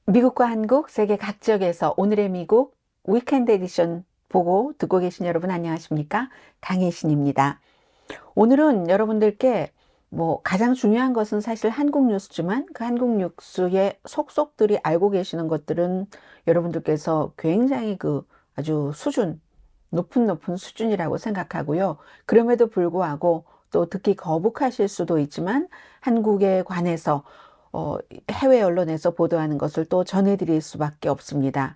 미국과 한국, 세계 각 지역에서 오늘의 미국 위켄드 에디션 보고 듣고 계신 여러분 안녕하십니까? 강혜신입니다. 오늘은 여러분들께 가장 중요한 것은 사실 한국 뉴스지만 그 한국 뉴스의 속속들이 알고 계시는 것들은 여러분들께서 굉장히 아주 높은 수준이라고 생각하고요. 그럼에도 불구하고 또 듣기 거북하실 수도 있지만 한국에 관해서 해외 언론에서 보도하는 것을 또 전해드릴 수밖에 없습니다.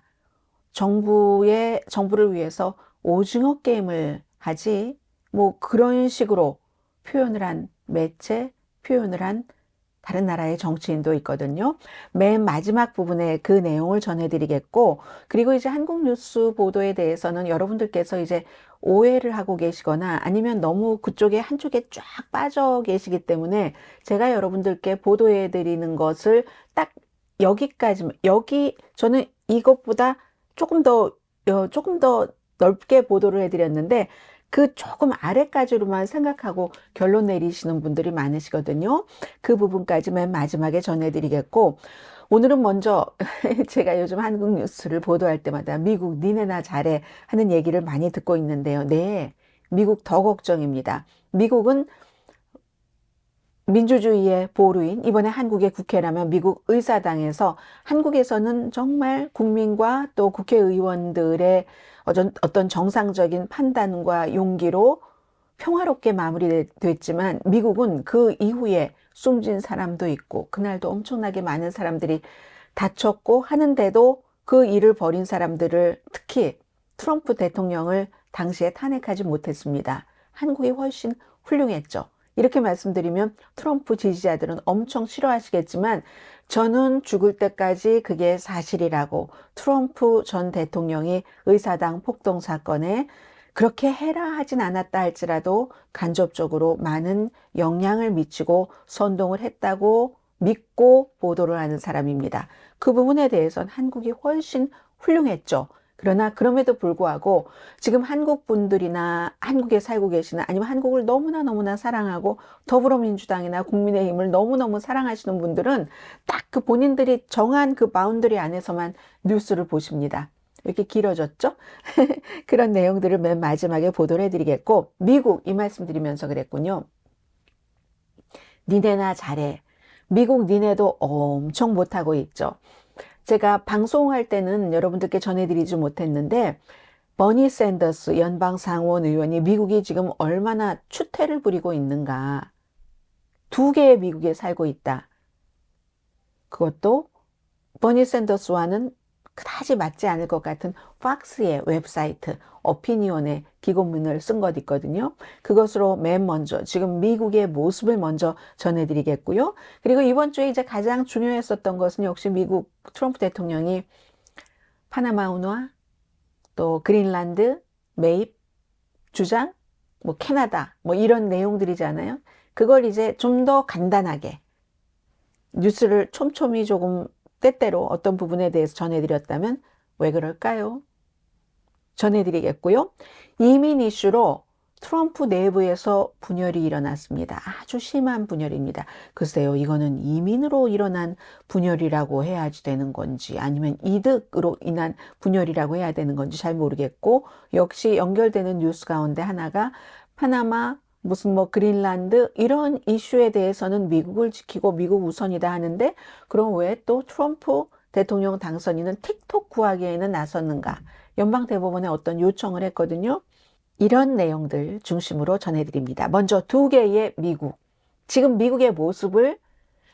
정부를 위해서 오징어 게임을 하지, 그런 식으로 표현을 한 매체, 표현을 한 다른 나라의 정치인도 있거든요. 맨 마지막 부분에 그 내용을 전해드리겠고, 그리고 이제 한국 뉴스 보도에 대해서는 여러분들께서 이제 오해를 하고 계시거나 아니면 너무 그쪽에 한쪽에 쫙 빠져 계시기 때문에 제가 여러분들께 보도해드리는 것을 딱 저는 이것보다 조금 더 넓게 보도를 해드렸는데 그 조금 아래까지로만 생각하고 결론 내리시는 분들이 많으시거든요. 그 부분까지 맨 마지막에 전해드리겠고, 오늘은 먼저 제가 요즘 한국 뉴스를 보도할 때마다 미국 니네나 잘해 하는 얘기를 많이 듣고 있는데요. 네, 미국 더 걱정입니다. 미국은 민주주의의 보루인 이번에 한국의 국회라면 미국 의사당에서 한국에서는 정말 국민과 또 국회의원들의 어떤 정상적인 판단과 용기로 평화롭게 마무리됐지만 미국은 그 이후에 숨진 사람도 있고 그날도 엄청나게 많은 사람들이 다쳤고 하는데도 그 일을 벌인 사람들을 특히 트럼프 대통령을 당시에 탄핵하지 못했습니다. 한국이 훨씬 훌륭했죠. 이렇게 말씀드리면 트럼프 지지자들은 엄청 싫어하시겠지만 저는 죽을 때까지 그게 사실이라고 트럼프 전 대통령이 의사당 폭동 사건에 그렇게 해라 하진 않았다 할지라도 간접적으로 많은 영향을 미치고 선동을 했다고 믿고 보도를 하는 사람입니다. 그 부분에 대해서는 한국이 훨씬 훌륭했죠. 그러나 그럼에도 불구하고 지금 한국 분들이나 한국에 살고 계시는 아니면 한국을 너무나 사랑하고 더불어민주당이나 국민의힘을 너무너무 사랑하시는 분들은 딱 그 본인들이 정한 그 바운더리 안에서만 뉴스를 보십니다. 이렇게 길어졌죠? 그런 내용들을 맨 마지막에 보도를 해드리겠고, 미국 이 말씀 드리면서 그랬군요. 니네나 잘해. 미국 니네도 엄청 못하고 있죠. 제가 방송할 때는 여러분들께 전해드리지 못했는데 버니 샌더스 연방 상원 의원이 미국이 지금 얼마나 추태를 부리고 있는가. 두 개의 미국에 살고 있다. 그것도 버니 샌더스와는 그다지 맞지 않을 것 같은 팍스의 웹사이트 어피니언의 기고문을 쓴 것 있거든요. 그것으로 맨 먼저 지금 미국의 모습을 먼저 전해드리겠고요. 그리고 이번 주에 이제 가장 중요했었던 것은 역시 미국 트럼프 대통령이 파나마 운하, 또 그린란드, 매입, 주장, 캐나다, 이런 내용들이잖아요. 그걸 이제 좀 더 간단하게 뉴스를 촘촘히 조금 때때로 어떤 부분에 대해서 전해드렸다면 왜 그럴까요? 전해드리겠고요. 이민 이슈로 트럼프 내부에서 분열이 일어났습니다. 아주 심한 분열입니다. 글쎄요, 이거는 이민으로 일어난 분열이라고 해야지 되는 건지 아니면 이득으로 인한 분열이라고 해야 되는 건지 잘 모르겠고 역시 연결되는 뉴스 가운데 하나가 파나마 무슨 그린란드 이런 이슈에 대해서는 미국을 지키고 미국 우선이다 하는데 그럼 왜 또 트럼프 대통령 당선인은 틱톡 구하기에는 나섰는가? 연방대법원에 어떤 요청을 했거든요. 이런 내용들 중심으로 전해드립니다. 먼저 두 개의 미국. 지금 미국의 모습을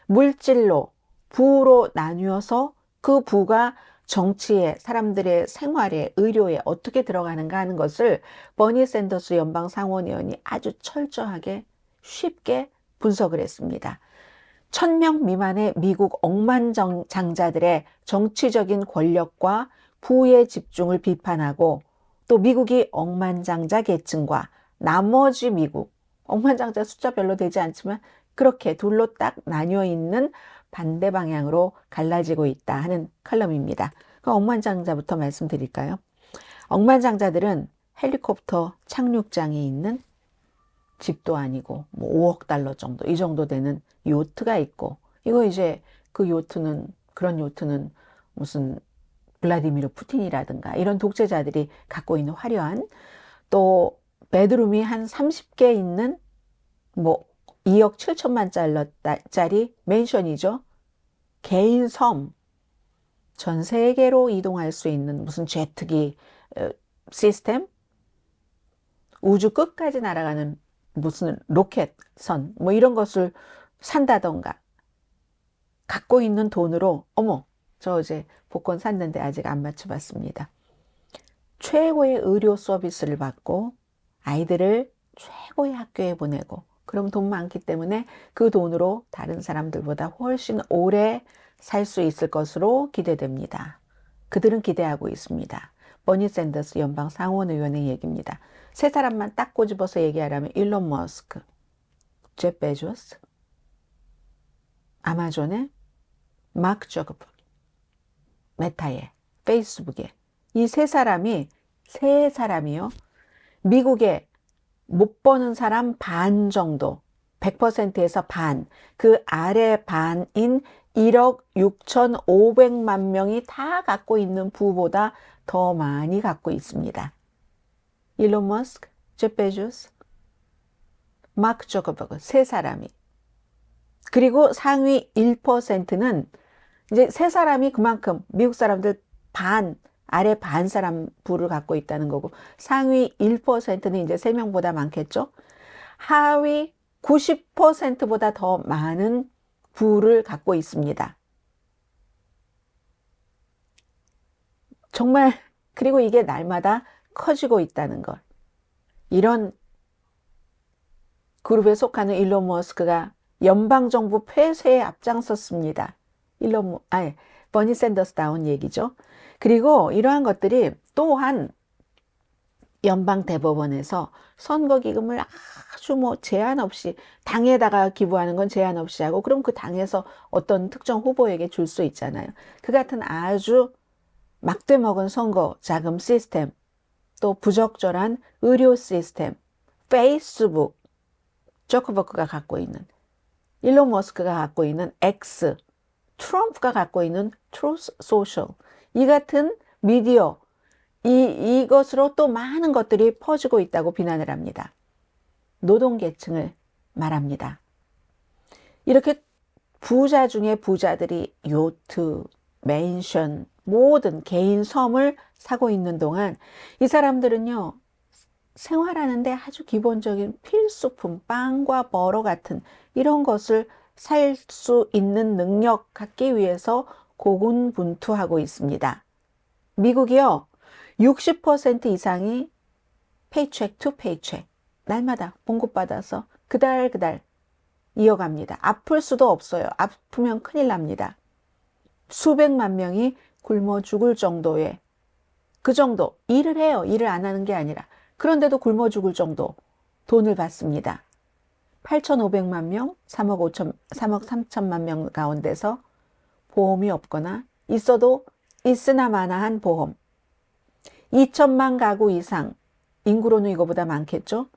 물질로, 부로 나뉘어서 그 부가 정치에, 사람들의 생활에, 의료에 어떻게 들어가는가 하는 것을 버니 샌더스 연방 상원의원이 아주 철저하게 쉽게 분석을 했습니다. 1000명 미만의 미국 억만장자들의 정치적인 권력과 부의 집중을 비판하고 또 미국이 억만장자 계층과 나머지 미국, 억만장자 숫자 별로 되지 않지만 그렇게 둘로 딱 나뉘어 있는 반대 방향으로 갈라지고 있다 하는 칼럼입니다. 그 억만장자부터 말씀드릴까요? 억만장자들은 헬리콥터 착륙장이 있는 집도 아니고 5억 달러 정도 이 정도 되는 요트가 있고 이거 이제 그런 요트는 무슨 블라디미르 푸틴이라든가 이런 독재자들이 갖고 있는 화려한, 또 베드룸이 한 30개 있는 뭐 2억 7천만 달러짜리 맨션이죠. 개인 섬, 전 세계로 이동할 수 있는 무슨 제트기 시스템, 우주 끝까지 날아가는 무슨 로켓선, 뭐 이런 것을 산다던가, 갖고 있는 돈으로, 어머, 저 어제 복권 샀는데 아직 안 맞춰봤습니다. 최고의 의료 서비스를 받고 아이들을 최고의 학교에 보내고, 그럼 돈 많기 때문에 그 돈으로 다른 사람들보다 훨씬 오래 살 수 있을 것으로 기대됩니다. 그들은 기대하고 있습니다. 버니 샌더스 연방 상원의원의 얘기입니다. 세 사람만 딱 꼬집어서 얘기하라면 일론 머스크, 제프 베조스, 아마존의 마크 저커버그, 메타의 페이스북에, 이 세 사람이요. 미국에 못 버는 사람 반 정도, 100%에서 반, 그 아래 반인 1억 6,500만 명이 다 갖고 있는 부보다 더 많이 갖고 있습니다. 일론 머스크, 제프 베조스, 마크 저커버그, 세 사람이. 그리고 상위 1%는 이제 세 사람이 그만큼 미국 사람들 반, 아래 반 사람 부를 갖고 있다는 거고, 상위 1%는 이제 3명보다 많겠죠. 하위 90%보다 더 많은 부를 갖고 있습니다. 정말, 그리고 이게 날마다 커지고 있다는 것. 이런 그룹에 속하는 일론 머스크가 연방정부 폐쇄에 앞장섰습니다. 버니 샌더스 다운 얘기죠. 그리고 이러한 것들이 또한 연방 대법원에서 선거기금을 아주 뭐 제한 없이, 당에다가 기부하는 건 제한 없이 하고, 그럼 그 당에서 어떤 특정 후보에게 줄 수 있잖아요. 그 같은 아주 막대 먹은 선거 자금 시스템, 또 부적절한 의료 시스템, 페이스북, 저커버크가 갖고 있는, 일론 머스크가 갖고 있는 X, 트럼프가 갖고 있는 트루스 소셜, 이 같은 미디어, 이것으로 또 많은 것들이 퍼지고 있다고 비난을 합니다. 노동계층을 말합니다. 이렇게 부자 중에 부자들이 요트, 맨션, 모든 개인 섬을 사고 있는 동안 이 사람들은요, 생활하는데 아주 기본적인 필수품, 빵과 버러 같은 이런 것을 살 수 있는 능력 갖기 위해서 고군분투하고 있습니다. 미국이요, 60% 이상이 페이첵 투 페이첵, 날마다 봉급받아서 그달 이어갑니다. 아플 수도 없어요. 아프면 큰일 납니다. 수백만 명이 굶어 죽을 정도의, 그 정도 일을 해요. 일을 안 하는 게 아니라. 그런데도 굶어 죽을 정도 돈을 받습니다. 8,500만 명, 3억 3천만 명 가운데서 보험이 없거나 있어도 있으나 마나한 보험. 2천만 가구 이상, 인구로는 이거보다 많겠죠?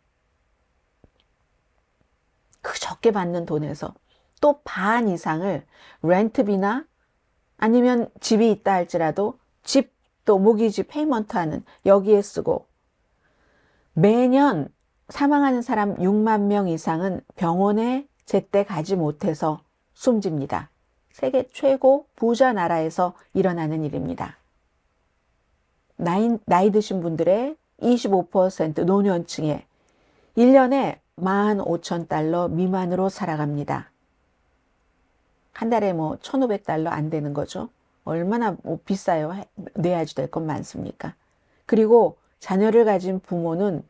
그 적게 받는 돈에서 또 반 이상을 렌트비나 아니면 집이 있다 할지라도 집, 또 모기지 페이먼트 하는 여기에 쓰고, 매년 사망하는 사람 6만 명 이상은 병원에 제때 가지 못해서 숨집니다. 세계 최고 부자 나라에서 일어나는 일입니다. 나이 드신 분들의 25% 노년층에 1년에 15,000달러 미만으로 살아갑니다. 한 달에 뭐 1,500달러 안 되는 거죠. 얼마나 뭐 비싸요. 내야지 될 건 많습니까? 그리고 자녀를 가진 부모는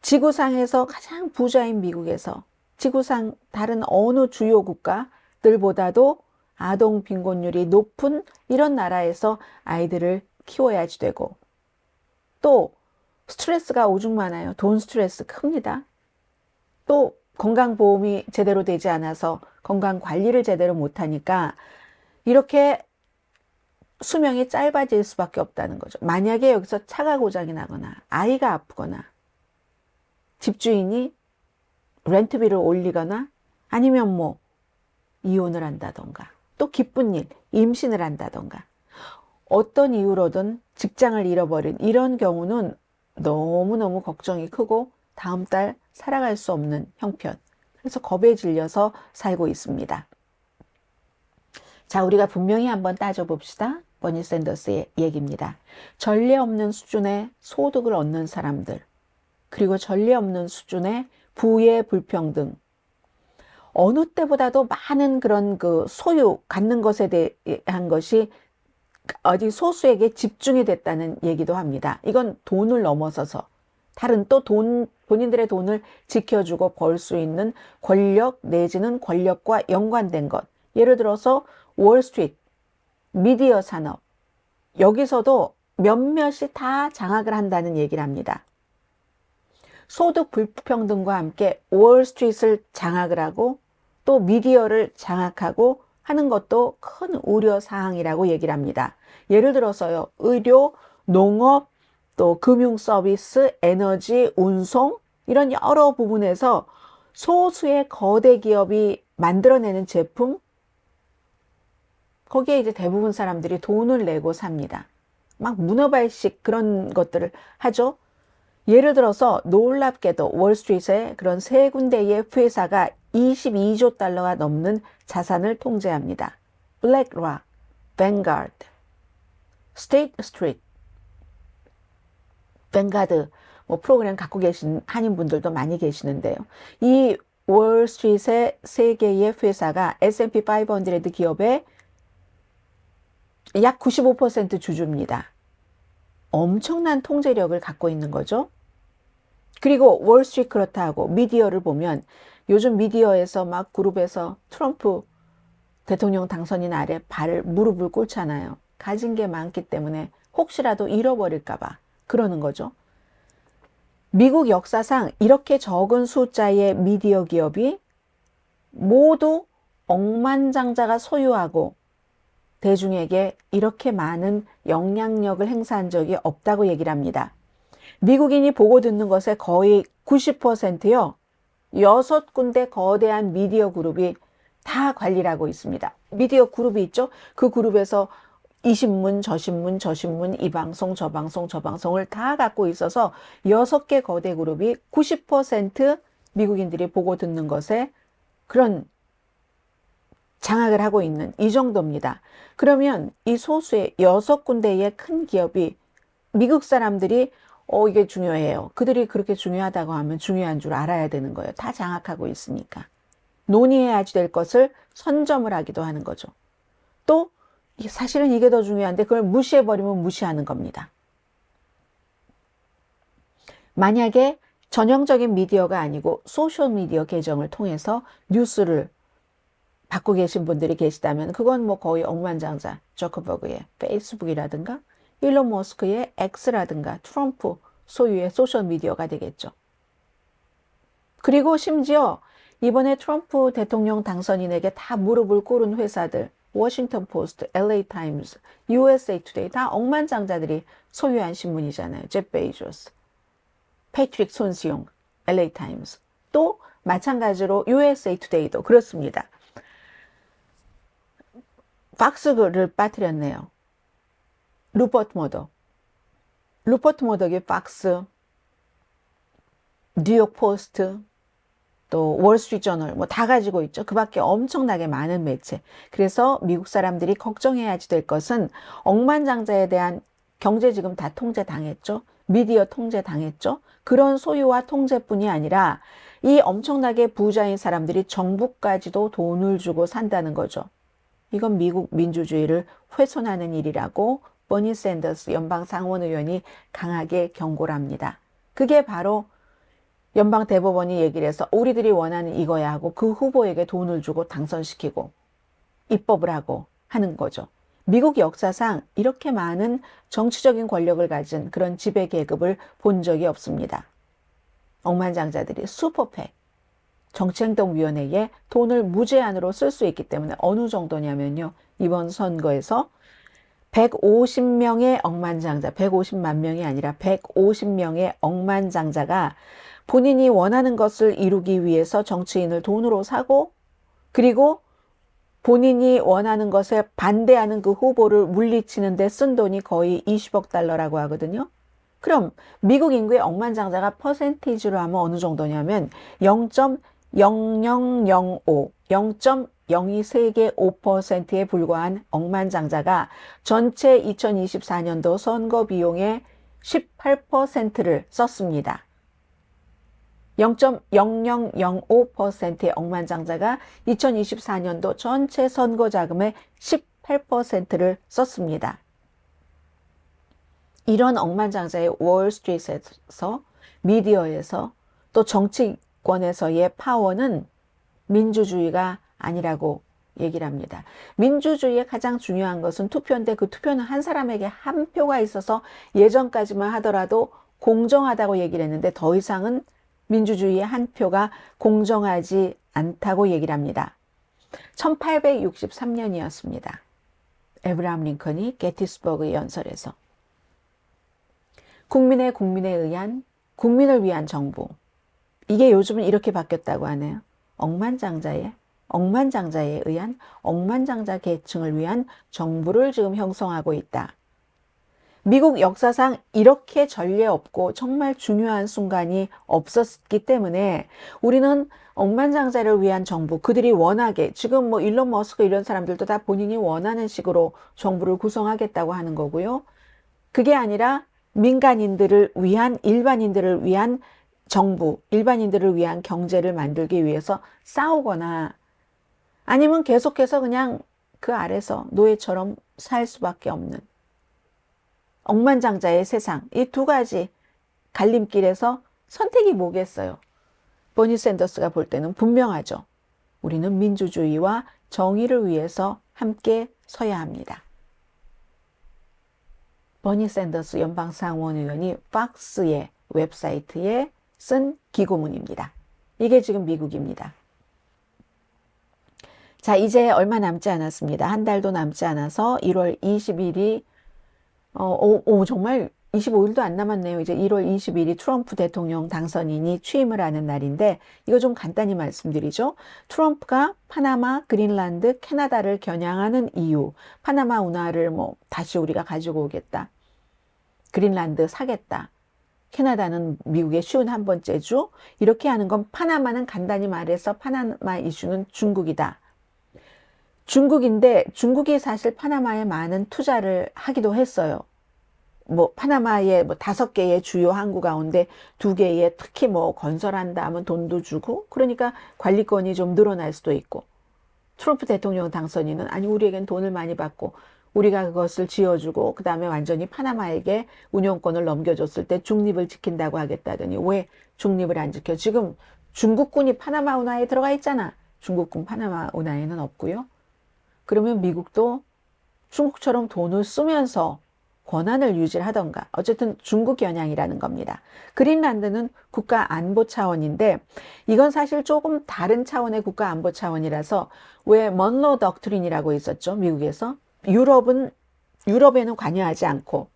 지구상에서 가장 부자인 미국에서 지구상 다른 어느 주요 국가들보다도 아동 빈곤율이 높은 이런 나라에서 아이들을 키워야지 되고, 또 스트레스가 오죽 많아요. 돈 스트레스 큽니다. 또 건강보험이 제대로 되지 않아서 건강관리를 제대로 못하니까 이렇게 수명이 짧아질 수밖에 없다는 거죠. 만약에 여기서 차가 고장이 나거나 아이가 아프거나 집주인이 렌트비를 올리거나 아니면 뭐 이혼을 한다던가, 또 기쁜 일, 임신을 한다던가, 어떤 이유로든 직장을 잃어버린 이런 경우는 너무너무 걱정이 크고 다음 달 살아갈 수 없는 형편. 그래서 겁에 질려서 살고 있습니다. 자, 우리가 분명히 한번 따져봅시다. 버니 샌더스의 얘기입니다. 전례 없는 수준의 소득을 얻는 사람들, 그리고 전례 없는 수준의 부의 불평등, 어느 때보다도 많은 그런 그 소유, 갖는 것에 대한 것이 어디 소수에게 집중이 됐다는 얘기도 합니다. 이건 돈을 넘어서서 다른 또 본인들의 돈을 지켜주고 벌 수 있는 권력 내지는 권력과 연관된 것. 예를 들어서 월스트리트, 미디어 산업. 여기서도 몇몇이 다 장악을 한다는 얘기를 합니다. 소득 불평등과 함께 월스트리트를 장악을 하고 또 미디어를 장악하고 하는 것도 큰 우려 사항이라고 얘기를 합니다. 예를 들어서요, 의료, 농업, 또 금융 서비스, 에너지, 운송 이런 여러 부분에서 소수의 거대 기업이 만들어내는 제품, 거기에 이제 대부분 사람들이 돈을 내고 삽니다. 막 문어발식 그런 것들을 하죠. 예를 들어서 놀랍게도 월스트리트의 그런 세 군데의 회사가 22조 달러가 넘는 자산을 통제합니다. 블랙락, 뱅가드, 스테이트 스트리트, 뱅가드 뭐 프로그램 갖고 계신 한인분들도 많이 계시는데요. 이 월스트리트의 세 개의 회사가 S&P 500 기업의 약 95% 주주입니다. 엄청난 통제력을 갖고 있는 거죠. 그리고 월스트리트 그렇다 하고 미디어를 보면 요즘 미디어에서 막 그룹에서 트럼프 대통령 당선인 아래 무릎을 꿇잖아요. 가진 게 많기 때문에 혹시라도 잃어버릴까 봐 그러는 거죠. 미국 역사상 이렇게 적은 숫자의 미디어 기업이 모두 억만장자가 소유하고 대중에게 이렇게 많은 영향력을 행사한 적이 없다고 얘기를 합니다. 미국인이 보고 듣는 것의 거의 90%요. 6군데 거대한 미디어 그룹이 다 관리를 하고 있습니다. 미디어 그룹이 있죠. 그 그룹에서 이 신문, 저 신문, 저 신문, 이 방송, 저 방송, 저 방송을 다 갖고 있어서 6개 거대 그룹이 90% 미국인들이 보고 듣는 것에 그런 장악을 하고 있는 이 정도입니다. 그러면 이 소수의 6군데의 큰 기업이 미국 사람들이 이게 중요해요. 그들이 그렇게 중요하다고 하면 중요한 줄 알아야 되는 거예요. 다 장악하고 있으니까. 논의해야 될 것을 선점을 하기도 하는 거죠. 또 사실은 이게 더 중요한데 그걸 무시해버리면 무시하는 겁니다. 만약에 전형적인 미디어가 아니고 소셜미디어 계정을 통해서 뉴스를 받고 계신 분들이 계시다면 그건 뭐 거의 억만장자, 저커버그의 페이스북이라든가 일론 머스크의 X라든가 트럼프 소유의 소셜미디어가 되겠죠. 그리고 심지어 이번에 트럼프 대통령 당선인에게 다 무릎을 꿇은 회사들, 워싱턴 포스트, LA 타임스, USA 투데이 다 억만장자들이 소유한 신문이잖아요. 제 베이조스, 패트릭 손수용, LA 타임스. 또 마찬가지로 USA 투데이도 그렇습니다. 팍스를 빠뜨렸네요. 루퍼트 머덕의 팍스, 뉴욕 포스트, 또 월스트리트 저널 뭐 다 가지고 있죠. 그 밖에 엄청나게 많은 매체. 그래서 미국 사람들이 걱정해야 될 것은 억만장자에 대한 경제 지금 다 통제당했죠. 미디어 통제당했죠. 그런 소유와 통제뿐이 아니라 이 엄청나게 부자인 사람들이 정부까지도 돈을 주고 산다는 거죠. 이건 미국 민주주의를 훼손하는 일이라고 버니 샌더스 연방 상원의원이 강하게 경고를 합니다. 그게 바로 연방 대법원이 얘기를 해서 우리들이 원하는 이거야 하고 그 후보에게 돈을 주고 당선시키고 입법을 하고 하는 거죠. 미국 역사상 이렇게 많은 정치적인 권력을 가진 그런 지배 계급을 본 적이 없습니다. 억만장자들이 슈퍼팩, 정치행동위원회에 돈을 무제한으로 쓸 수 있기 때문에 어느 정도냐면요. 이번 선거에서 150명의 억만장자, 150만 명이 아니라 150명의 억만장자가 본인이 원하는 것을 이루기 위해서 정치인을 돈으로 사고 그리고 본인이 원하는 것에 반대하는 그 후보를 물리치는 데 쓴 돈이 거의 20억 달러라고 하거든요. 그럼 미국 인구의 억만장자가 퍼센티지로 하면 어느 정도냐면 0.0005, 0.02세계 5%에 불과한 억만장자가 전체 2024년도 선거 비용의 18%를 썼습니다. 0.0005%의 억만장자가 2024년도 전체 선거 자금의 18%를 썼습니다. 이런 억만장자의 월스트리트에서, 미디어에서, 또 정치권에서의 파워는 민주주의가 아니라고 얘기를 합니다. 민주주의의 가장 중요한 것은 투표인데 그 투표는 한 사람에게 한 표가 있어서 예전까지만 하더라도 공정하다고 얘기를 했는데 더 이상은 민주주의의 한 표가 공정하지 않다고 얘기를 합니다. 1863년이었습니다. 에브라함 링컨이 게티스버그 연설에서 국민에 의한, 국민을 위한 정부. 이게 요즘은 이렇게 바뀌었다고 하네요. 억만장자에 의한 억만장자 계층을 위한 정부를 지금 형성하고 있다. 미국 역사상 이렇게 전례 없고 정말 중요한 순간이 없었기 때문에 우리는 억만장자를 위한 정부, 그들이 원하게, 지금 뭐 일론 머스크 이런 사람들도 다 본인이 원하는 식으로 정부를 구성하겠다고 하는 거고요. 그게 아니라 민간인들을 위한, 일반인들을 위한 정부, 일반인들을 위한 경제를 만들기 위해서 싸우거나 아니면 계속해서 그냥 그 아래서 노예처럼 살 수밖에 없는 억만장자의 세상, 이 두 가지 갈림길에서 선택이 뭐겠어요? 버니 샌더스가 볼 때는 분명하죠. 우리는 민주주의와 정의를 위해서 함께 서야 합니다. 버니 샌더스 연방상원의원이 팍스의 웹사이트에 쓴 기고문입니다. 이게 지금 미국입니다. 자, 이제 얼마 남지 않았습니다. 한 달도 남지 않아서 1월 20일이 정말 25일도 안 남았네요. 이제 1월 20일이 트럼프 대통령 당선인이 취임을 하는 날인데 이거 좀 간단히 말씀드리죠. 트럼프가 파나마, 그린란드, 캐나다를 겨냥하는 이유, 파나마 운하를 뭐 다시 우리가 가지고 오겠다. 그린란드 사겠다. 캐나다는 미국의 쉬운 한 번째 주. 이렇게 하는 건 파나마는 간단히 말해서 파나마 이슈는 중국이다. 중국인데 중국이 사실 파나마에 많은 투자를 하기도 했어요. 뭐 파나마에 뭐 5개의 주요 항구 가운데 2개에 특히 뭐 건설한다 하면 돈도 주고 그러니까 관리권이 좀 늘어날 수도 있고 트럼프 대통령 당선인은 아니 우리에겐 돈을 많이 받고 우리가 그것을 지어주고 그 다음에 완전히 파나마에게 운영권을 넘겨줬을 때 중립을 지킨다고 하겠다더니 왜 중립을 안 지켜? 지금 중국군이 파나마 운하에 들어가 있잖아. 중국군 파나마 운하에는 없고요. 그러면 미국도 중국처럼 돈을 쓰면서 권한을 유지하던가 어쨌든 중국 겨냥이라는 겁니다. 그린란드는 국가안보 차원인데 이건 사실 조금 다른 차원의 국가안보 차원이라서 왜 먼로 덕트린이라고 있었죠. 미국에서. 유럽에는 관여하지 않고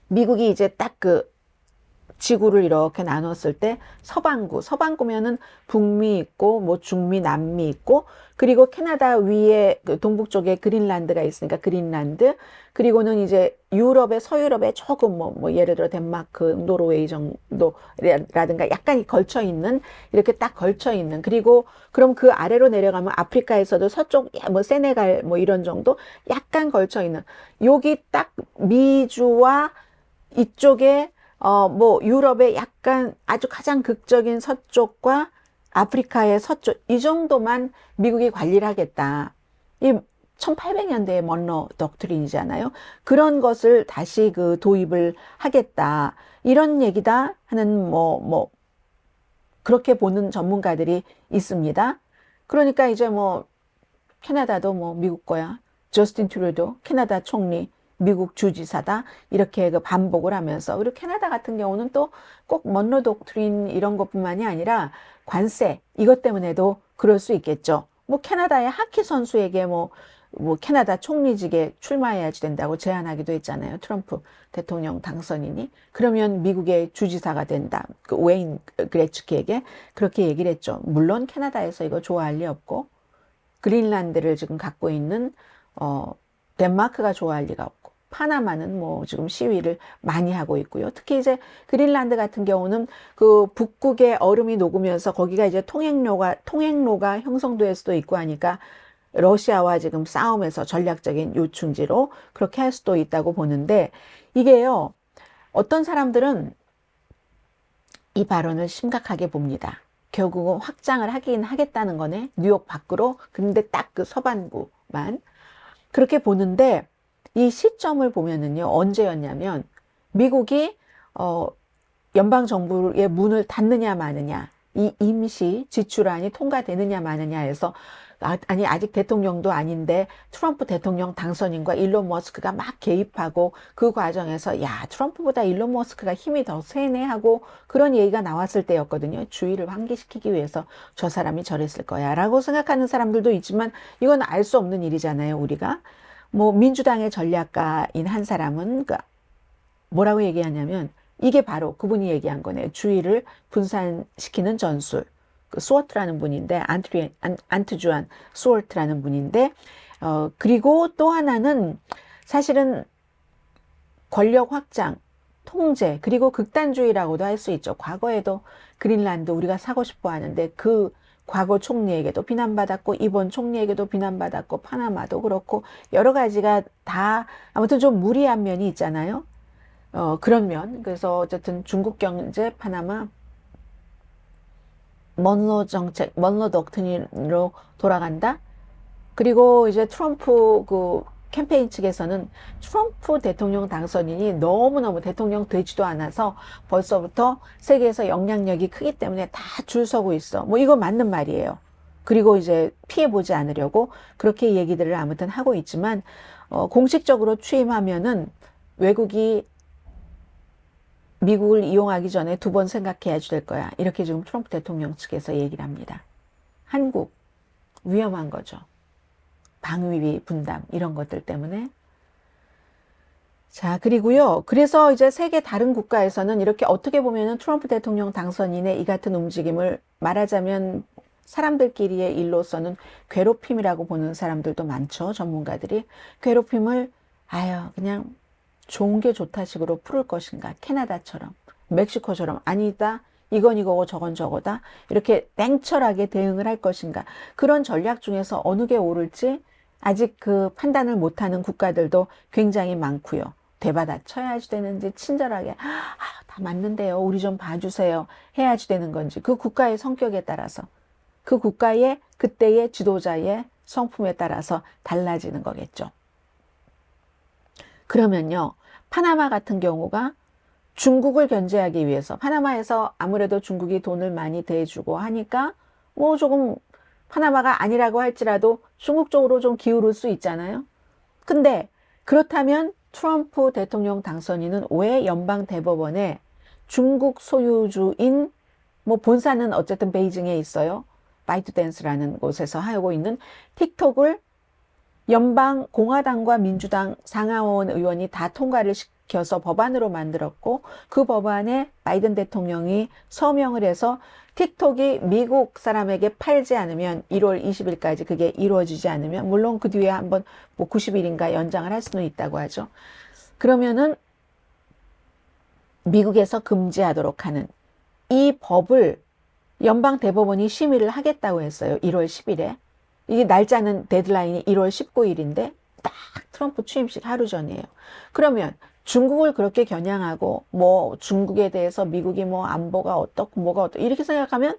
미국이 이제 딱 그 지구를 이렇게 나눴을 때 서반구면은 북미 있고 뭐 중미, 남미 있고 그리고 캐나다 위에 그 동북 쪽에 그린란드가 있으니까 그린란드 그리고는 이제 유럽의 서유럽에 조금 뭐 예를 들어 덴마크, 노르웨이 정도라든가 약간 걸쳐 있는 이렇게 딱 걸쳐 있는 그리고 그럼 그 아래로 내려가면 아프리카에서도 서쪽 뭐 세네갈 뭐 이런 정도 약간 걸쳐 있는 여기 딱 미주와 이쪽에 뭐 유럽의 약간 아주 가장 극적인 서쪽과 아프리카의 서쪽 이 정도만 미국이 관리를 하겠다. 이 1800년대의 먼로 덕트린이잖아요. 그런 것을 다시 그 도입을 하겠다. 이런 얘기다 하는 뭐 그렇게 보는 전문가들이 있습니다. 그러니까 이제 뭐 캐나다도 뭐 미국 거야. 저스틴 트루도 캐나다 총리 미국 주지사다 이렇게 그 반복을 하면서 그리고 캐나다 같은 경우는 또 꼭 먼로 독트린 이런 것뿐만이 아니라 관세 이것 때문에도 그럴 수 있겠죠. 뭐 캐나다의 하키 선수에게 뭐 캐나다 총리직에 출마해야지 된다고 제안하기도 했잖아요. 트럼프 대통령 당선인이. 그러면 미국의 주지사가 된다. 그 웨인 그레츠키에게 그렇게 얘기를 했죠. 물론 캐나다에서 이거 좋아할 리 없고 그린란드를 지금 갖고 있는 덴마크가 좋아할 리가 없고, 파나마는 뭐 지금 시위를 많이 하고 있고요. 특히 이제 그린란드 같은 경우는 그 북극의 얼음이 녹으면서 거기가 이제 통행로가 형성될 수도 있고 하니까 러시아와 지금 싸움에서 전략적인 요충지로 그렇게 할 수도 있다고 보는데, 이게요, 어떤 사람들은 이 발언을 심각하게 봅니다. 결국은 확장을 하긴 하겠다는 거네. 뉴욕 밖으로. 근데 딱 그 서반부만. 그렇게 보는데, 이 시점을 보면은요, 언제였냐면, 미국이, 연방정부의 문을 닫느냐 마느냐, 이 임시 지출안이 통과되느냐 마느냐 해서, 아니, 아직 대통령도 아닌데, 트럼프 대통령 당선인과 일론 머스크가 막 개입하고, 그 과정에서, 야, 트럼프보다 일론 머스크가 힘이 더 세네 하고, 그런 얘기가 나왔을 때였거든요. 주의를 환기시키기 위해서 저 사람이 저랬을 거야. 라고 생각하는 사람들도 있지만, 이건 알 수 없는 일이잖아요, 우리가. 뭐, 민주당의 전략가인 한 사람은, 뭐라고 얘기하냐면, 이게 바로 그분이 얘기한 거네요. 주의를 분산시키는 전술. 그 수어트라는 분인데, 안트주안 수어트라는 분인데, 그리고 또 하나는 사실은 권력 확장, 통제, 그리고 극단주의라고도 할 수 있죠. 과거에도 그린란드 우리가 사고 싶어 하는데 그 과거 총리에게도 비난받았고, 이번 총리에게도 비난받았고, 파나마도 그렇고, 여러 가지가 다 아무튼 좀 무리한 면이 있잖아요. 그런 면. 그래서 어쨌든 중국 경제, 파나마, 먼로 정책, 먼로 독트린으로 돌아간다. 그리고 이제 트럼프 그 캠페인 측에서는 트럼프 대통령 당선인이 너무너무 대통령 되지도 않아서 벌써부터 세계에서 영향력이 크기 때문에 다 줄 서고 있어. 뭐 이거 맞는 말이에요. 그리고 이제 피해 보지 않으려고 그렇게 얘기들을 아무튼 하고 있지만, 공식적으로 취임하면은 외국이 미국을 이용하기 전에 두 번 생각해야 될 거야. 이렇게 지금 트럼프 대통령 측에서 얘기를 합니다. 한국 위험한 거죠. 방위비 분담 이런 것들 때문에. 자, 그리고요. 그래서 이제 세계 다른 국가에서는 이렇게 어떻게 보면은 트럼프 대통령 당선인의 이 같은 움직임을 말하자면 사람들끼리의 일로서는 괴롭힘이라고 보는 사람들도 많죠. 전문가들이. 괴롭힘을 그냥 좋은 게 좋다 식으로 풀을 것인가. 캐나다처럼, 멕시코처럼 아니다. 이건 이거고 저건 저거다. 이렇게 냉철하게 대응을 할 것인가. 그런 전략 중에서 어느 게 옳을지 아직 그 판단을 못하는 국가들도 굉장히 많고요. 되받아쳐야지 되는지 친절하게 다 맞는데요. 우리 좀 봐주세요. 해야지 되는 건지. 그 국가의 성격에 따라서, 그 국가의 그때의 지도자의 성품에 따라서 달라지는 거겠죠. 그러면요, 파나마 같은 경우가 중국을 견제하기 위해서, 파나마에서 아무래도 중국이 돈을 많이 대주고 하니까 뭐 조금 파나마가 아니라고 할지라도 중국 쪽으로 좀 기울을 수 있잖아요. 근데 그렇다면 트럼프 대통령 당선인은 왜 연방 대법원에 중국 소유주인, 뭐 본사는 어쨌든 베이징에 있어요. 바이트댄스라는 곳에서 하고 있는 틱톡을 연방 공화당과 민주당 상하원 의원이 다 통과를 시켜서 법안으로 만들었고, 그 법안에 바이든 대통령이 서명을 해서 틱톡이 미국 사람에게 팔지 않으면 1월 20일까지 그게 이루어지지 않으면, 물론 그 뒤에 한번 뭐 90일인가 연장을 할 수는 있다고 하죠. 그러면은 미국에서 금지하도록 하는 이 법을 연방 대법원이 심의를 하겠다고 했어요. 1월 10일에. 이게 날짜는 데드라인이 1월 19일인데 딱 트럼프 취임식 하루 전이에요. 그러면 중국을 그렇게 겨냥하고 뭐 중국에 대해서 미국이 뭐 안보가 어떻고 뭐가 어떻고 이렇게 생각하면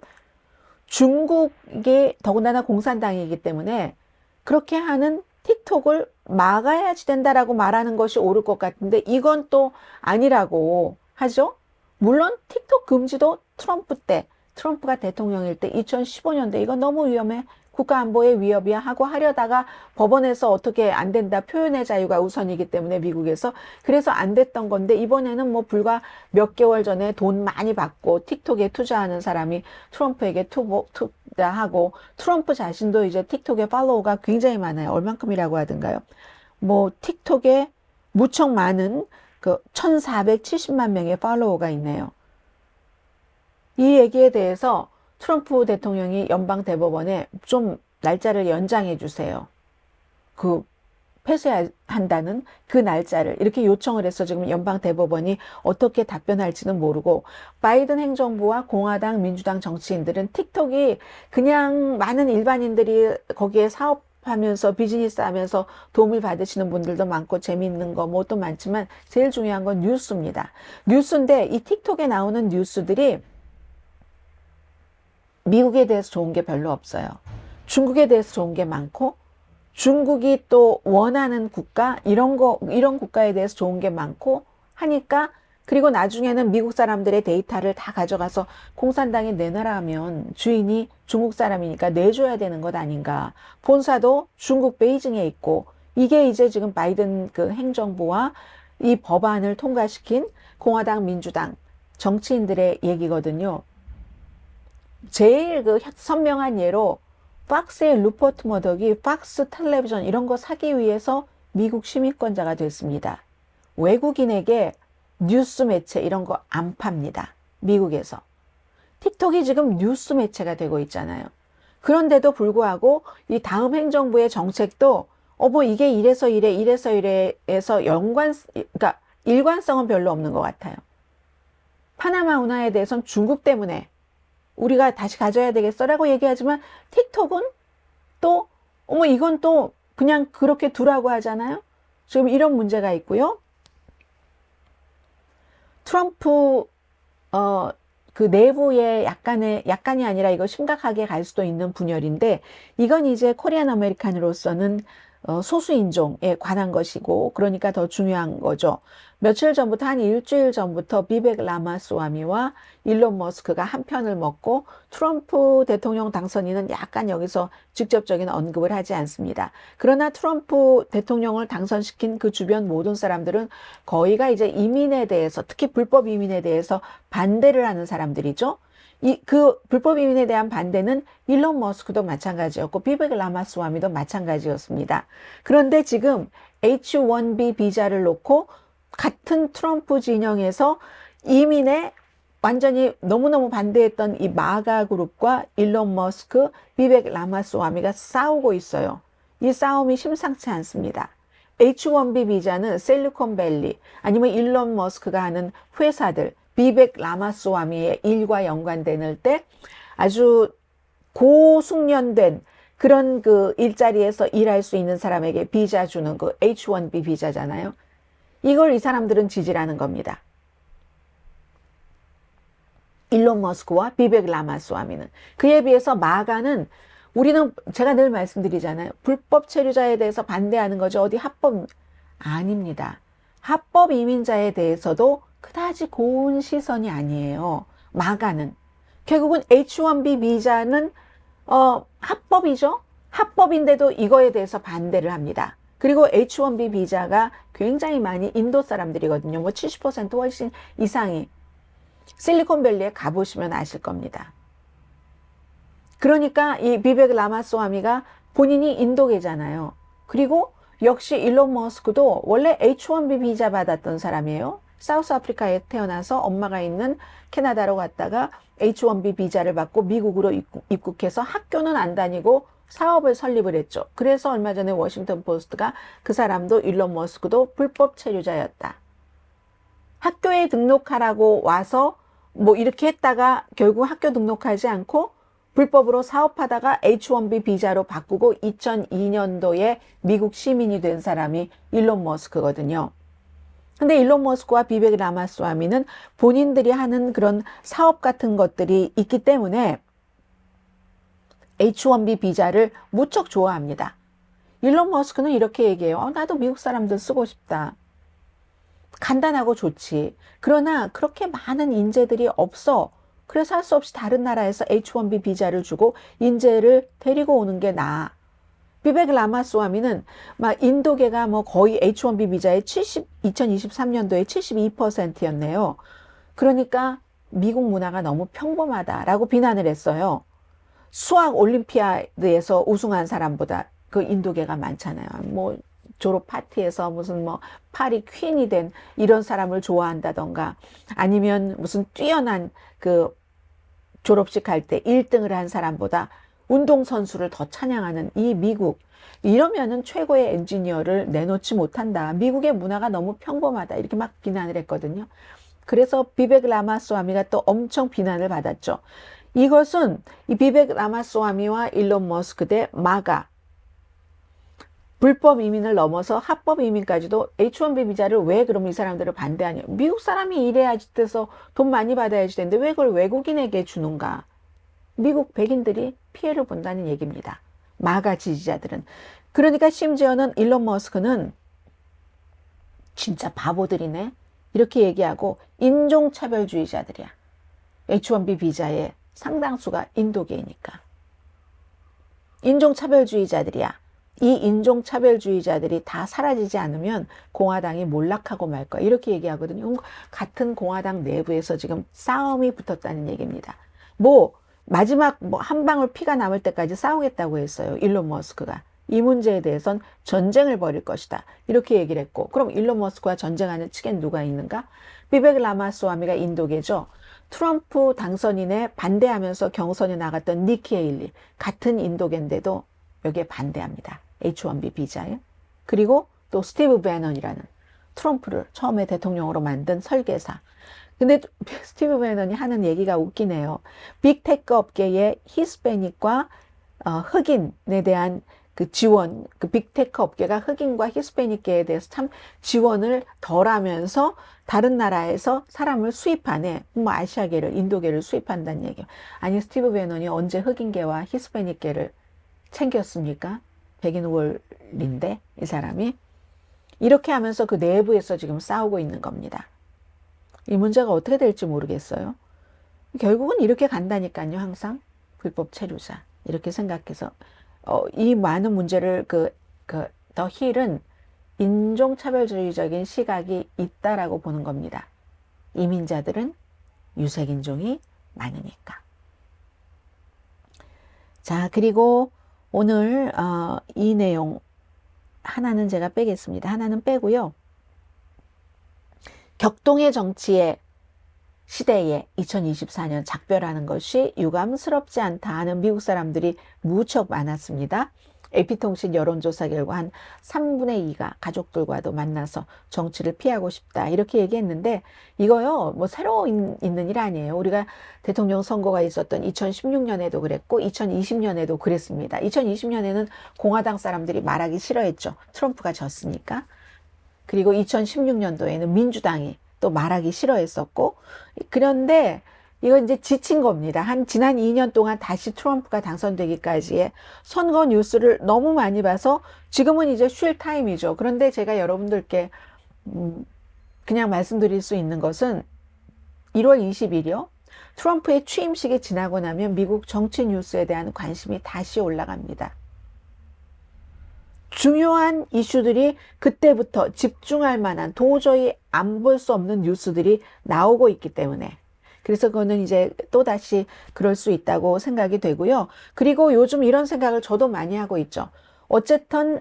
중국이 더군다나 공산당이기 때문에 그렇게 하는 틱톡을 막아야지 된다라고 말하는 것이 옳을 것 같은데, 이건 또 아니라고 하죠. 물론 틱톡 금지도 트럼프가 대통령일 때 2015년대 이건 너무 위험해. 국가안보의 위협이야 하고 하려다가 법원에서 어떻게 안 된다. 표현의 자유가 우선이기 때문에 미국에서. 그래서 안 됐던 건데, 이번에는 뭐 불과 몇 개월 전에 돈 많이 받고 틱톡에 투자하는 사람이 트럼프에게 투자하고, 트럼프 자신도 이제 틱톡에 팔로워가 굉장히 많아요. 얼만큼이라고 하던가요? 뭐 틱톡에 무척 많은 그 1470만 명의 팔로워가 있네요. 이 얘기에 대해서 트럼프 대통령이 연방 대법원에 좀 날짜를 연장해 주세요. 그 폐쇄한다는 그 날짜를 이렇게 요청을 해서 지금 연방 대법원이 어떻게 답변할지는 모르고, 바이든 행정부와 공화당, 민주당 정치인들은 틱톡이 그냥 많은 일반인들이 거기에 사업하면서 비즈니스 하면서 도움을 받으시는 분들도 많고 재미있는 거 뭐 또 많지만 제일 중요한 건 뉴스입니다. 뉴스인데 이 틱톡에 나오는 뉴스들이 미국에 대해서 좋은 게 별로 없어요. 중국에 대해서 좋은 게 많고, 중국이 또 원하는 국가, 이런 국가에 대해서 좋은 게 많고 하니까, 그리고 나중에는 미국 사람들의 데이터를 다 가져가서 공산당이 내놔라 하면 주인이 중국 사람이니까 내줘야 되는 것 아닌가. 본사도 중국 베이징에 있고, 이게 이제 지금 바이든 그 행정부와 이 법안을 통과시킨 공화당, 민주당 정치인들의 얘기거든요. 제일 그 선명한 예로 팍스의 루퍼트 머덕이 팍스 텔레비전 이런 거 사기 위해서 미국 시민권자가 됐습니다. 외국인에게 뉴스 매체 이런 거 안 팝니다. 미국에서. 틱톡이 지금 뉴스 매체가 되고 있잖아요. 그런데도 불구하고 이 다음 행정부의 정책도 뭐 이게 이래서 이래 이래서 이래에서 그러니까 일관성은 별로 없는 것 같아요. 파나마 운하에 대해서는 중국 때문에 우리가 다시 가져야 되겠어라고 얘기하지만, 틱톡은 또 이건 또 그냥 그렇게 두라고 하잖아요. 지금 이런 문제가 있고요. 트럼프 그 내부에 약간이 아니라 이거 심각하게 갈 수도 있는 분열인데, 이건 이제 코리안 아메리칸으로서는 소수인종에 관한 것이고, 그러니까 더 중요한 거죠. 며칠 전부터, 한 일주일 전부터 비벡 라마스와미와 일론 머스크가 한 편을 먹고, 트럼프 대통령 당선인은 약간 여기서 직접적인 언급을 하지 않습니다. 그러나 트럼프 대통령을 당선시킨 그 주변 모든 사람들은 거의가 이제 이민에 대해서, 특히 불법 이민에 대해서 반대를 하는 사람들이죠. 그 불법 이민에 대한 반대는 일론 머스크도 마찬가지였고 비벡 라마스와미도 마찬가지였습니다. 그런데 지금 H-1B 비자를 놓고 같은 트럼프 진영에서 이민에 완전히 너무너무 반대했던 이 마가 그룹과 일론 머스크, 비벡 라마스와미가 싸우고 있어요. 이 싸움이 심상치 않습니다. H-1B 비자는 실리콘밸리 아니면 일론 머스크가 하는 회사들, 비벡 라마스와미의 일과 연관될 때 아주 고숙련된 그런 그 일자리에서 일할 수 있는 사람에게 비자 주는 그 H-1B 비자잖아요. 이걸 이 사람들은 지지라는 겁니다. 일론 머스크와 비벡 라마스와미는. 그에 비해서 마가는, 우리는 제가 늘 말씀드리잖아요. 불법 체류자에 대해서 반대하는 거죠. 어디 합법 아닙니다. 합법 이민자에 대해서도 그다지 고운 시선이 아니에요. 마가는. 결국은 H-1B 비자는 합법이죠. 합법인데도 이거에 대해서 반대를 합니다. 그리고 H-1B 비자가 굉장히 많이 인도 사람들이거든요. 뭐 70% 훨씬 이상이. 실리콘밸리에 가보시면 아실 겁니다. 그러니까 이 비벡 라마스와미가 본인이 인도계잖아요. 그리고 역시 일론 머스크도 원래 H-1B 비자 받았던 사람이에요. 사우스 아프리카에 태어나서 엄마가 있는 캐나다로 갔다가 H-1B 비자를 받고 미국으로 입국해서 학교는 안 다니고 사업을 설립을 했죠. 그래서 얼마 전에 워싱턴 포스트가 그 사람도 일론 머스크도 불법 체류자였다. 학교에 등록하라고 와서 뭐 이렇게 했다가 결국 학교 등록하지 않고 불법으로 사업하다가 H-1B 비자로 바꾸고 2002년도에 미국 시민이 된 사람이 일론 머스크거든요. 근데 일론 머스크와 비벡 라마스와미는 본인들이 하는 그런 사업 같은 것들이 있기 때문에 H-1B 비자를 무척 좋아합니다. 일론 머스크는 이렇게 얘기해요. 나도 미국 사람들 쓰고 싶다. 간단하고 좋지. 그러나 그렇게 많은 인재들이 없어. 그래서 할 수 없이 다른 나라에서 H-1B 비자를 주고 인재를 데리고 오는 게 나아. 비벡 라마스와미는 막 인도계가 뭐 거의 H-1B 비자의 2023년도에 72%였네요. 그러니까 미국 문화가 너무 평범하다라고 비난을 했어요. 수학 올림피아드에서 우승한 사람보다 그 인도계가 많잖아요. 뭐 졸업 파티에서 무슨 뭐 파리 퀸이 된 이런 사람을 좋아한다던가, 아니면 무슨 뛰어난 그 졸업식 할 때 1등을 한 사람보다 운동선수를 더 찬양하는 이 미국, 이러면은 최고의 엔지니어를 내놓지 못한다. 미국의 문화가 너무 평범하다. 이렇게 막 비난을 했거든요. 그래서 비벡 라마스와미가 또 엄청 비난을 받았죠. 이것은 이 비벡 라마스와미와 일론 머스크 대 마가, 불법 이민을 넘어서 합법 이민까지도 H1B 비자를 왜 그럼 이 사람들을 반대하냐. 미국 사람이 일해야지 돼서 돈 많이 받아야지 되는데 왜 그걸 외국인에게 주는가. 미국 백인들이 피해를 본다는 얘기입니다. 마가 지지자들은. 그러니까 심지어는 일론 머스크는 진짜 바보들이네. 이렇게 얘기하고 인종차별주의자들이야. H1B 비자의 상당수가 인도계이니까. 인종차별주의자들이야. 이 인종차별주의자들이 다 사라지지 않으면 공화당이 몰락하고 말 거야. 이렇게 얘기하거든요. 같은 공화당 내부에서 지금 싸움이 붙었다는 얘기입니다. 마지막 한 방울 피가 남을 때까지 싸우겠다고 했어요. 일론 머스크가. 이 문제에 대해선 전쟁을 벌일 것이다. 이렇게 얘기를 했고, 그럼 일론 머스크와 전쟁하는 측엔 누가 있는가? 비벡 라마스와미가 인도계죠. 트럼프 당선인에 반대하면서 경선에 나갔던 니키 헤일리, 같은 인도계인데도 여기에 반대합니다. H1B 비자에. 그리고 또 스티브 배넌이라는 트럼프를 처음에 대통령으로 만든 설계사. 근데 스티브 배넌이 하는 얘기가 웃기네요. 빅테크 업계의 히스패닉과 흑인에 대한 그 지원, 그 빅테크 업계가 흑인과 히스패닉계에 대해서 참 지원을 덜 하면서 다른 나라에서 사람을 수입하네. 아시아계를, 인도계를 수입한다는 얘기예요. 아니, 스티브 배넌이 언제 흑인계와 히스패닉계를 챙겼습니까? 백인 월인데 이 사람이. 이렇게 하면서 그 내부에서 지금 싸우고 있는 겁니다. 이 문제가 어떻게 될지 모르겠어요. 결국은 이렇게 간다니까요. 항상 불법 체류자 이렇게 생각해서 이 많은 문제를 더 힐은 인종차별주의적인 시각이 있다라고 보는 겁니다. 이민자들은 유색인종이 많으니까. 자, 그리고 오늘 이 내용 하나는 제가 빼겠습니다. 하나는 빼고요. 격동의 정치의 시대에 2024년 작별하는 것이 유감스럽지 않다 하는 미국 사람들이 무척 많았습니다. AP통신 여론조사 결과 한 3분의 2가 가족들과도 만나서 정치를 피하고 싶다 이렇게 얘기했는데, 이거요 새로 있는 일 아니에요. 우리가 대통령 선거가 있었던 2016년에도 그랬고 2020년에도 그랬습니다. 2020년에는 공화당 사람들이 말하기 싫어했죠. 트럼프가 졌으니까. 그리고 2016년도에는 민주당이 또 말하기 싫어했었고, 그런데 이거 이제 지친 겁니다. 지난 2년 동안 다시 트럼프가 당선되기까지의 선거 뉴스를 너무 많이 봐서 지금은 이제 쉴 타임이죠. 그런데 제가 여러분들께 그냥 말씀드릴 수 있는 것은 1월 20일이요. 트럼프의 취임식이 지나고 나면 미국 정치 뉴스에 대한 관심이 다시 올라갑니다. 중요한 이슈들이 그때부터 집중할 만한 도저히 안 볼 수 없는 뉴스들이 나오고 있기 때문에, 그래서 그거는 이제 또다시 그럴 수 있다고 생각이 되고요. 그리고 요즘 이런 생각을 저도 많이 하고 있죠. 어쨌든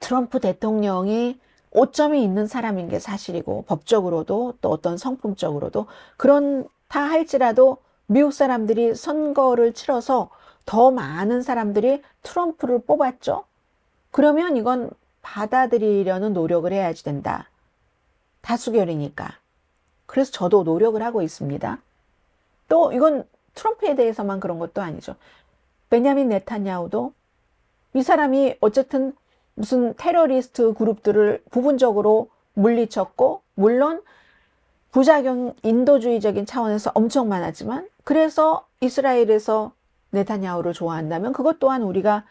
트럼프 대통령이 오점이 있는 사람인 게 사실이고, 법적으로도 또 어떤 성품적으로도 그렇다 할지라도 미국 사람들이 선거를 치러서 더 많은 사람들이 트럼프를 뽑았죠. 그러면 이건 받아들이려는 노력을 해야지 된다. 다수결이니까. 그래서 저도 노력을 하고 있습니다. 또 이건 트럼프에 대해서만 그런 것도 아니죠. 베냐민 네타냐후도 이 사람이 어쨌든 무슨 테러리스트 그룹들을 부분적으로 물리쳤고, 물론 부작용 인도주의적인 차원에서 엄청 많았지만, 그래서 이스라엘에서 네타냐후를 좋아한다면 그것 또한 우리가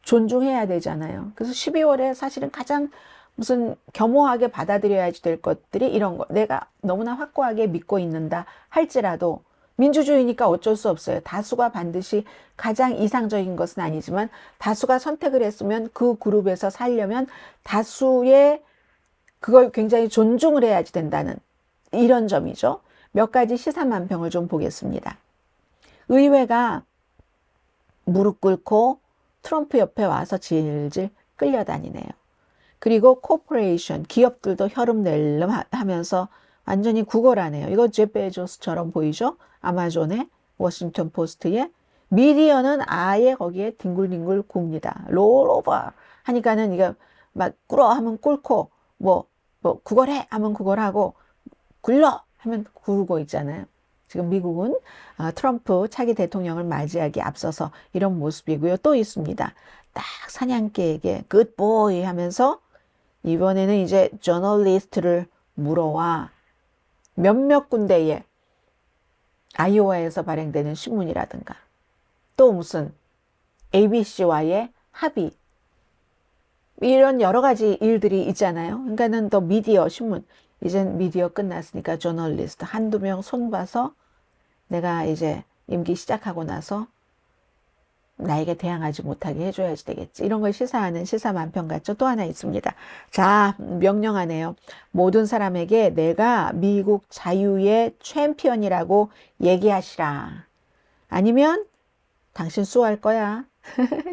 존중해야 되잖아요. 그래서 12월에 사실은 가장 무슨 겸허하게 받아들여야지 될 것들이 이런 거. 내가 너무나 확고하게 믿고 있는다 할지라도 민주주의니까 어쩔 수 없어요. 다수가 반드시 가장 이상적인 것은 아니지만 다수가 선택을 했으면 그 그룹에서 살려면 다수의 그걸 굉장히 존중을 해야지 된다는 이런 점이죠. 몇 가지 시사만평을 좀 보겠습니다. 의회가 무릎 꿇고 트럼프 옆에 와서 질질 끌려다니네요. 그리고 코퍼레이션, 기업들도 혈음낼름 하면서 완전히 구걸하네요. 이거 제프 베조스처럼 보이죠? 아마존의 워싱턴 포스트에. 미디어는 아예 거기에 뒹굴뒹굴 굽니다. 롤오버 하니까는 이거 막 꿇어 하면 꿇고 뭐 구걸해 하면 구걸하고 굴러 하면 굴고 있잖아요. 지금 미국은 트럼프 차기 대통령을 맞이하기 앞서서 이런 모습이고요. 또 있습니다. 딱 사냥개에게 굿보이 하면서 이번에는 이제 저널리스트를 물어와 몇몇 군데에 아이오와에서 발행되는 신문이라든가 또 무슨 ABC와의 합의 이런 여러 가지 일들이 있잖아요. 그러니까는 더 미디어 신문 이젠 미디어 끝났으니까 저널리스트 한두 명 손봐서 내가 이제 임기 시작하고 나서 나에게 대항하지 못하게 해줘야지 되겠지. 이런 걸 시사하는 시사만평 같죠. 또 하나 있습니다. 자, 명령하네요. 모든 사람에게 내가 미국 자유의 챔피언이라고 얘기하시라. 아니면 당신 수호할 거야.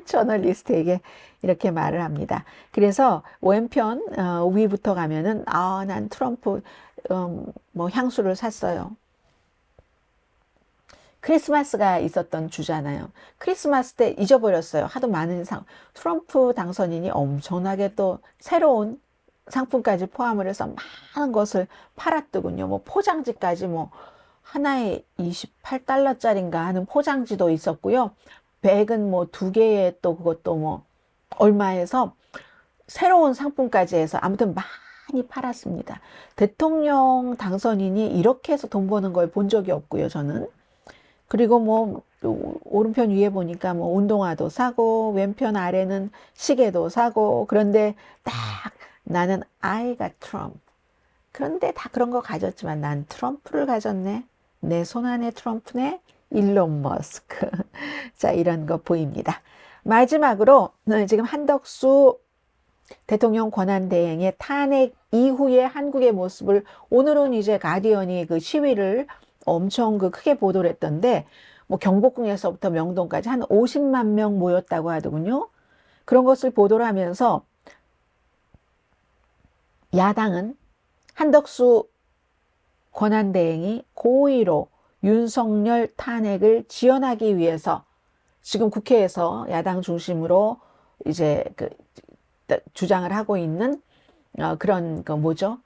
저널리스트에게 이렇게 말을 합니다. 그래서 왼편 위부터 가면은 난 트럼프 뭐 향수를 샀어요. 크리스마스가 있었던 주잖아요. 크리스마스 때 잊어버렸어요. 하도 많은 트럼프 당선인이 엄청나게 또 새로운 상품까지 포함을 해서 많은 것을 팔았더군요. 뭐 포장지까지 뭐 하나에 28달러짜리인가 하는 포장지도 있었고요. 백은 뭐 두 개에 또 그것도 뭐 얼마에서 새로운 상품까지 해서 아무튼 많이 팔았습니다. 대통령 당선인이 이렇게 해서 돈 버는 걸 본 적이 없고요, 저는. 그리고 뭐 오른편 위에 보니까 뭐 운동화도 사고 왼편 아래는 시계도 사고 그런데 딱 나는 아이가 트럼프. 그런데 다 그런 거 가졌지만 난 트럼프를 가졌네. 내 손 안에 트럼프네. 일론 머스크. 자, 이런 거 보입니다. 마지막으로 지금 한덕수 대통령 권한대행의 탄핵 이후의 한국의 모습을 오늘은 이제 가디언이 그 시위를 엄청 크게 보도를 했던데 뭐 경복궁에서부터 명동까지 한 50만 명 모였다고 하더군요. 그런 것을 보도를 하면서 야당은 한덕수 권한대행이 고의로 윤석열 탄핵을 지연하기 위해서 지금 국회에서 야당 중심으로 이제 주장을 하고 있는 그런 뭐죠?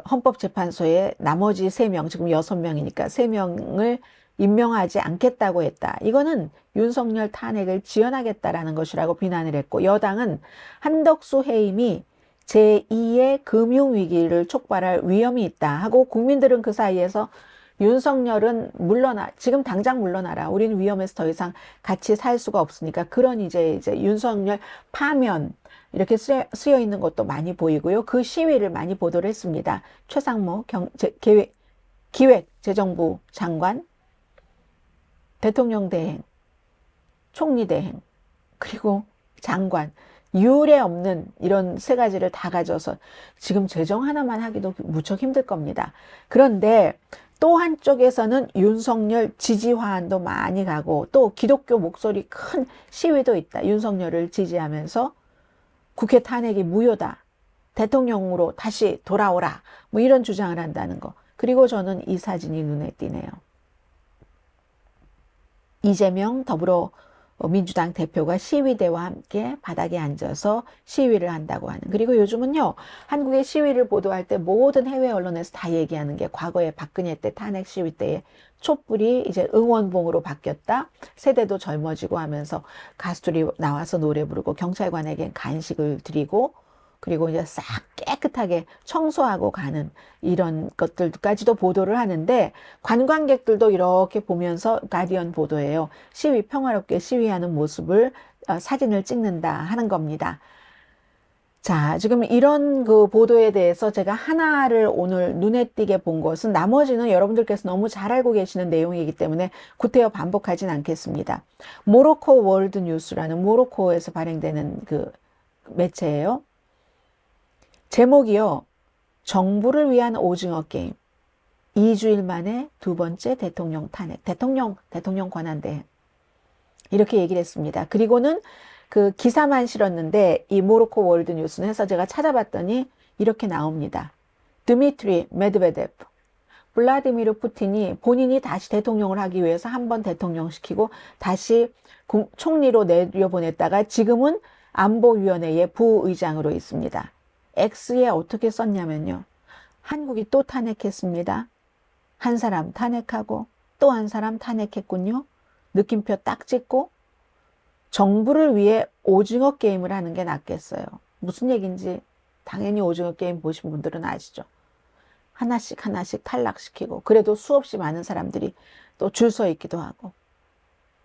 헌법재판소에 나머지 3명, 지금 6명이니까 3명을 임명하지 않겠다고 했다. 이거는 윤석열 탄핵을 지연하겠다라는 것이라고 비난을 했고 여당은 한덕수 해임이 제2의 금융위기를 촉발할 위험이 있다 하고 국민들은 그 사이에서 윤석열은 지금 당장 물러나라. 우리는 위험해서 더 이상 같이 살 수가 없으니까 그런 이제 윤석열 파면 이렇게 쓰여 있는 것도 많이 보이고요. 그 시위를 많이 보도를 했습니다. 최상무 기획재정부 장관, 대통령 대행, 총리 대행, 그리고 장관. 유례 없는 이런 3가지를 다 가져서 지금 재정 하나만 하기도 무척 힘들 겁니다. 그런데 또 한쪽에서는 윤석열 지지 화환도 많이 가고 또 기독교 목소리 큰 시위도 있다. 윤석열을 지지하면서 국회 탄핵이 무효다. 대통령으로 다시 돌아오라. 뭐 이런 주장을 한다는 거. 그리고 저는 이 사진이 눈에 띄네요. 이재명 더불어민주당 대표가 시위대와 함께 바닥에 앉아서 시위를 한다고 하는. 그리고 요즘은요, 한국의 시위를 보도할 때 모든 해외 언론에서 다 얘기하는 게 과거에 박근혜 때 탄핵 시위 때의 촛불이 이제 응원봉으로 바뀌었다. 세대도 젊어지고 하면서 가수들이 나와서 노래 부르고 경찰관에게 간식을 드리고 그리고 이제 싹 깨끗하게 청소하고 가는 이런 것들까지도 보도를 하는데 관광객들도 이렇게 보면서 가디언 보도예요. 평화롭게 시위하는 모습을 사진을 찍는다 하는 겁니다. 자, 지금 이런 그 보도에 대해서 제가 하나를 오늘 눈에 띄게 본 것은 나머지는 여러분들께서 너무 잘 알고 계시는 내용이기 때문에 구태여 반복하진 않겠습니다. 모로코 월드 뉴스라는 모로코에서 발행되는 그 매체예요. 제목이요. 정부를 위한 오징어 게임. 2주일 만에 2번째 대통령 탄핵. 대통령 권한대행. 이렇게 얘기를 했습니다. 그리고는 그 기사만 실었는데 이 모로코 월드 뉴스는 해서 제가 찾아봤더니 이렇게 나옵니다. 드미트리 메드베데프. 블라디미르 푸틴이 본인이 다시 대통령을 하기 위해서 한 번 대통령 시키고 다시 총리로 내려보냈다가 지금은 안보위원회의 부의장으로 있습니다. X에 어떻게 썼냐면요. 한국이 또 탄핵했습니다. 한 사람 탄핵하고 또 한 사람 탄핵했군요. 느낌표 딱 찍고 정부를 위해 오징어 게임을 하는 게 낫겠어요. 무슨 얘기인지 당연히 오징어 게임 보신 분들은 아시죠? 하나씩 하나씩 탈락시키고 그래도 수없이 많은 사람들이 또 줄 서 있기도 하고